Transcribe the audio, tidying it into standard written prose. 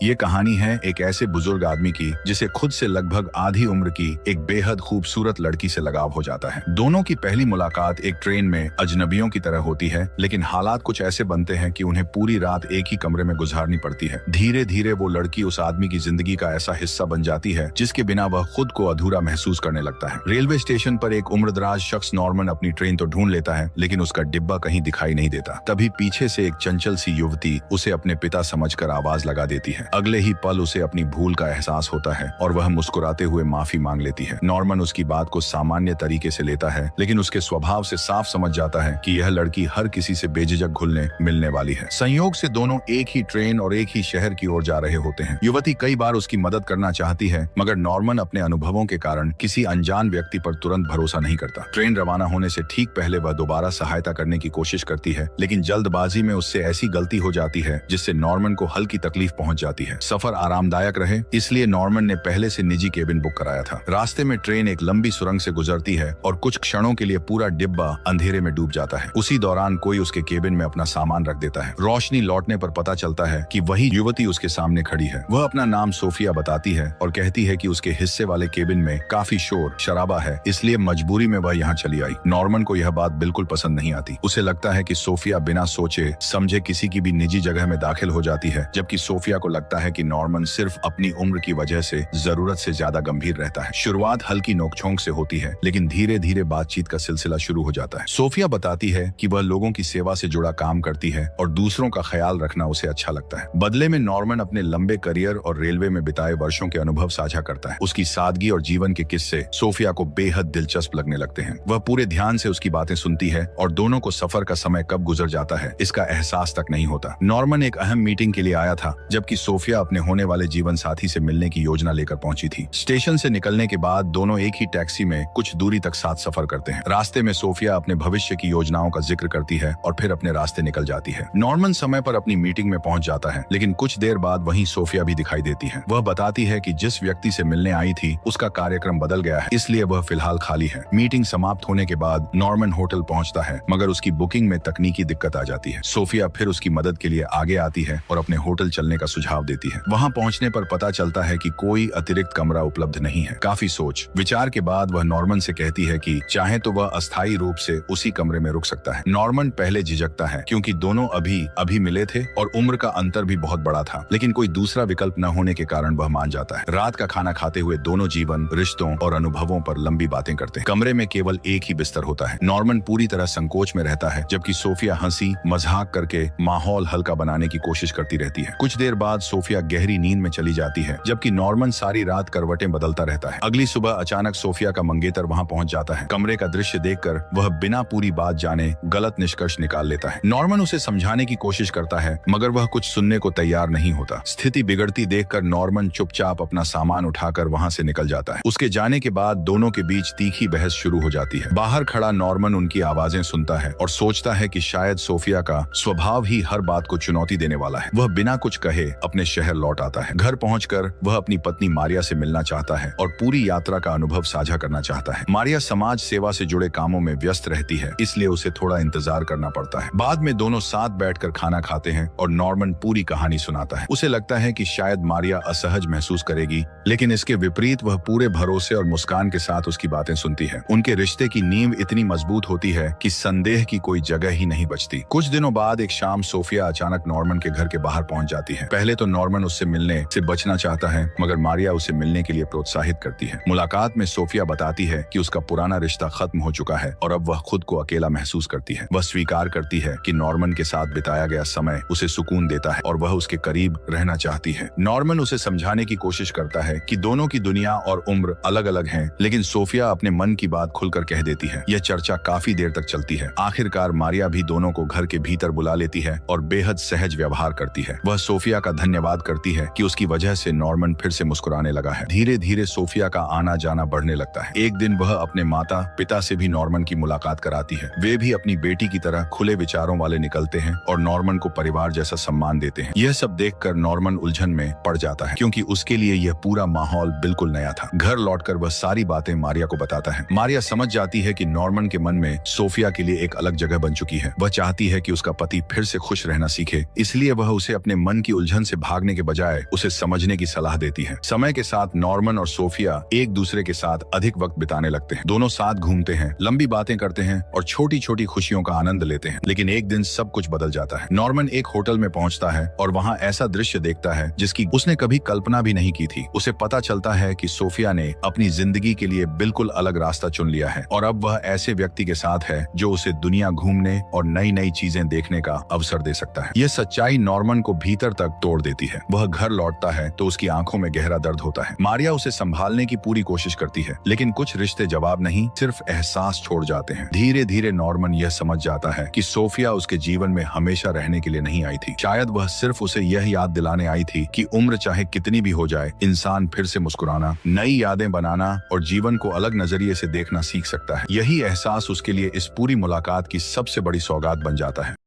ये कहानी है एक ऐसे बुजुर्ग आदमी की जिसे खुद से लगभग आधी उम्र की एक बेहद खूबसूरत लड़की से लगाव हो जाता है। दोनों की पहली मुलाकात एक ट्रेन में अजनबियों की तरह होती है, लेकिन हालात कुछ ऐसे बनते हैं कि उन्हें पूरी रात एक ही कमरे में गुजारनी पड़ती है। धीरे धीरे वो लड़की उस आदमी की जिंदगी का ऐसा हिस्सा बन जाती है जिसके बिना वह खुद को अधूरा महसूस करने लगता है। रेलवे स्टेशन पर एक उम्रदराज शख्स नॉर्मन अपनी ट्रेन तो ढूंढ लेता है, लेकिन उसका डिब्बा कहीं दिखाई नहीं देता। तभी पीछे से एक चंचल सी युवती उसे अपने पिता समझकर आवाज लगा देती है। अगले ही पल उसे अपनी भूल का एहसास होता है और वह मुस्कुराते हुए माफी मांग लेती है। नॉर्मन उसकी बात को सामान्य तरीके से लेता है, लेकिन उसके स्वभाव से साफ समझ जाता है कि यह लड़की हर किसी से बेझिझक घुलने मिलने वाली है। संयोग से दोनों एक ही ट्रेन और एक ही शहर की ओर जा रहे होते हैं। युवती कई बार उसकी मदद करना चाहती है, मगर नॉर्मन अपने अनुभवों के कारण किसी अनजान व्यक्ति पर तुरंत भरोसा नहीं करता। ट्रेन रवाना होने से ठीक पहले वह दोबारा सहायता करने की कोशिश करती है, लेकिन जल्दबाजी में उससे ऐसी गलती हो जाती है जिससे नॉर्मन को हल्की तकलीफ पहुंच जाती है। सफर आरामदायक रहे इसलिए नॉर्मन ने पहले से निजी केबिन बुक कराया था। रास्ते में ट्रेन एक लंबी सुरंग से गुजरती है और कुछ क्षणों के लिए पूरा डिब्बा अंधेरे में डूब जाता है। उसी दौरान कोई उसके केबिन में अपना सामान रख देता है। रोशनी लौटने पर पता चलता है कि वही युवती उसके सामने खड़ी है। वह अपना नाम सोफिया बताती है और कहती है कि उसके हिस्से वाले केबिन में काफी शोर शराबा है, इसलिए मजबूरी में वह यहाँ चली आई। नॉर्मन को यह बात बिल्कुल पसंद नहीं आती। उसे लगता है कि सोफिया बिना सोचे समझे किसी की भी निजी जगह में दाखिल हो जाती है, जबकि सोफिया को लगता है कि नॉर्मन सिर्फ अपनी उम्र की वजह से जरूरत से ज्यादा गंभीर रहता है। शुरुआत हल्की नोकझोंक से होती है, लेकिन धीरे धीरे बातचीत का सिलसिला शुरू हो जाता है। सोफिया बताती है कि वह लोगों की सेवा से जुड़ा काम करती है और दूसरों का ख्याल रखना उसे अच्छा लगता है। बदले में नॉर्मन अपने लंबे करियर और रेलवे में बिताए वर्षों के अनुभव साझा करता है। उसकी सादगी और जीवन के किस्से सोफिया को बेहद दिलचस्प लगने लगते हैं। वह पूरे ध्यान से उसकी बातें सुनती है और दोनों को सफर का समय कब गुजर जाता है इसका एहसास तक नहीं होता। नॉर्मन एक अहम मीटिंग के लिए आया था, जबकि सोफिया अपने होने वाले जीवन साथी से मिलने की योजना लेकर पहुंची थी। स्टेशन से निकलने के बाद दोनों एक ही टैक्सी में कुछ दूरी तक साथ सफर करते हैं। रास्ते में सोफिया अपने भविष्य की योजनाओं का जिक्र करती है और फिर अपने रास्ते निकल जाती है। नॉर्मन समय पर अपनी मीटिंग में पहुंच जाता है, लेकिन कुछ देर बाद वहीं सोफिया भी दिखाई देती है। वह बताती है कि जिस व्यक्ति से मिलने आई थी उसका कार्यक्रम बदल गया है, इसलिए वह फिलहाल खाली है। मीटिंग समाप्त होने के बाद नॉर्मन होटल पहुंचता है, मगर उसकी बुकिंग में तकनीकी दिक्कत आ जाती है। सोफिया फिर उसकी मदद के लिए आगे आती है और अपने होटल चलने का सुझाव देती है। वहां पहुंचने पर पता चलता है कि कोई अतिरिक्त कमरा उपलब्ध नहीं है। काफी सोच विचार के बाद वह नॉर्मन से कहती है कि चाहे तो वह अस्थायी रूप से उसी कमरे में रुक सकता है। नॉर्मन पहले झिझकता है क्योंकि दोनों अभी मिले थे और उम्र का अंतर भी बहुत बड़ा था, लेकिन कोई दूसरा विकल्प न होने के कारण वह मान जाता है। रात का खाना खाते हुए दोनों जीवन, रिश्तों और अनुभवों पर लंबी बातें करते हैं। कमरे में केवल एक ही बिस्तर होता है। नॉर्मन पूरी तरह संकोच में रहता है, जबकि सोफिया हंसी मजाक करके माहौल हल्का बनाने की कोशिश करती रहती है। कुछ देर बाद सोफिया गहरी नींद में चली जाती है, जबकि नॉर्मन सारी रात करवटें बदलता रहता है। अगली सुबह अचानक सोफिया का मंगेतर वहां पहुंच जाता है। कमरे का दृश्य देखकर वह बिना पूरी बात जाने गलत निष्कर्ष निकाल लेता है। नॉर्मन उसे समझाने की कोशिश करता है, मगर वह कुछ सुनने को तैयार नहीं होता। स्थिति बिगड़ती देखकर नॉर्मन चुपचाप अपना सामान उठाकर वहां से निकल जाता है। उसके जाने के बाद दोनों के बीच तीखी बहस शुरू हो जाती है। बाहर खड़ा नॉर्मन उनकी आवाजें सुनता है और सोचता है कि शायद सोफिया का स्वभाव ही हर बात को चुनौती देने वाला है। वह बिना कुछ कहे अपने शहर लौट आता है। घर पहुंचकर वह अपनी पत्नी मारिया से मिलना चाहता है और पूरी यात्रा का अनुभव साझा करना चाहता है। मारिया समाज सेवा से जुड़े कामों में व्यस्त रहती है, इसलिए उसे थोड़ा इंतजार करना पड़ता है। बाद में दोनों साथ बैठकर खाना खाते हैं और नॉर्मन पूरी कहानी सुनाता है। उसे लगता है कि शायद मारिया असहज महसूस करेगी, लेकिन इसके विपरीत वह पूरे भरोसे और मुस्कान के साथ उसकी बातें सुनती है। उनके रिश्ते की नींव इतनी मजबूत होती है कि संदेह की कोई जगह ही नहीं बचती। कुछ दिनों बाद एक शाम सोफिया अचानक नॉर्मन के घर के बाहर पहुंच जाती है। पहले तो नॉर्मन उससे मिलने से बचना चाहता है, मगर मारिया उसे मिलने के लिए प्रोत्साहित करती है। मुलाकात में सोफिया बताती है कि उसका पुराना रिश्ता खत्म हो चुका है और अब वह खुद को अकेला महसूस करती है। वह स्वीकार करती है कि नॉर्मन के साथ बिताया गया समय उसे सुकून देता है और वह उसके करीब रहना चाहती है। नॉर्मन उसे समझाने की कोशिश करता है कि दोनों की दुनिया और उम्र अलग अलग हैं, लेकिन सोफिया अपने मन की बात खुलकर कह देती है। यह चर्चा काफी देर तक चलती है। आखिरकार मारिया भी दोनों को घर के भीतर बुला लेती है और बेहद सहज व्यवहार करती है। वह सोफिया का धन्यवाद करती है कि उसकी वजह से नॉर्मन फिर से मुस्कुराने लगा है। धीरे धीरे सोफिया का आना जाना बढ़ने लगता है। एक दिन वह अपने माता पिता से भी नॉर्मन की मुलाकात कराती है। वे भी अपनी बेटी की तरह खुले विचारों वाले निकलते हैं और नॉर्मन को परिवार जैसा सम्मान देते हैं। यह सब देखकर नॉर्मन उलझन में पड़ जाता है, क्योंकि उसके लिए यह पूरा माहौल बिल्कुल नया था। घर लौटकर वह सारी बातें मारिया को बताता है। मारिया समझ जाती है कि नॉर्मन के मन में सोफिया के लिए एक अलग जगह बन चुकी है। वह चाहती है कि उसका पति फिर से खुश रहना सीखे, इसलिए वह उसे अपने मन की उलझन से भागने के बजाय उसे समझने की सलाह देती है। समय के साथ नॉर्मन और सोफिया एक दूसरे के साथ अधिक वक्त बिताने लगते हैं। दोनों साथ घूमते हैं, लंबी बातें करते हैं और छोटी छोटी खुशियों का आनंद लेते हैं। लेकिन एक दिन सब कुछ बदल जाता है। नॉर्मन एक होटल में पहुंचता है और वहां ऐसा दृश्य देखता है जिसकी उसने कभी कल्पना भी नहीं की थी। उसे पता चलता है कि सोफिया ने अपनी जिंदगी के लिए बिल्कुल अलग रास्ता चुन लिया है और अब वह ऐसे व्यक्ति के साथ है जो उसे दुनिया घूमने और नई नई चीजें देखने का अवसर दे सकता है। यह सच्चाई नॉर्मन को भीतर तक तोड़ देती है। वह घर लौटता है तो उसकी आंखों में गहरा दर्द होता है। मारिया उसे संभालने की पूरी कोशिश करती है, लेकिन कुछ रिश्ते जवाब नहीं, सिर्फ एहसास छोड़ जाते हैं। धीरे धीरे नॉर्मन यह समझ जाता है कि सोफिया उसके जीवन में हमेशा रहने के लिए नहीं आई थी। शायद वह सिर्फ उसे यह याद दिलाने आई थी कि उम्र चाहे कितनी भी हो जाए, इंसान फिर से मुस्कुराना, नई यादें बनाना और जीवन को अलग नजरिए से देखना सीख सकता है। यही एहसास उसके लिए इस पूरी मुलाकात की सबसे बड़ी सौगात बन जाता है।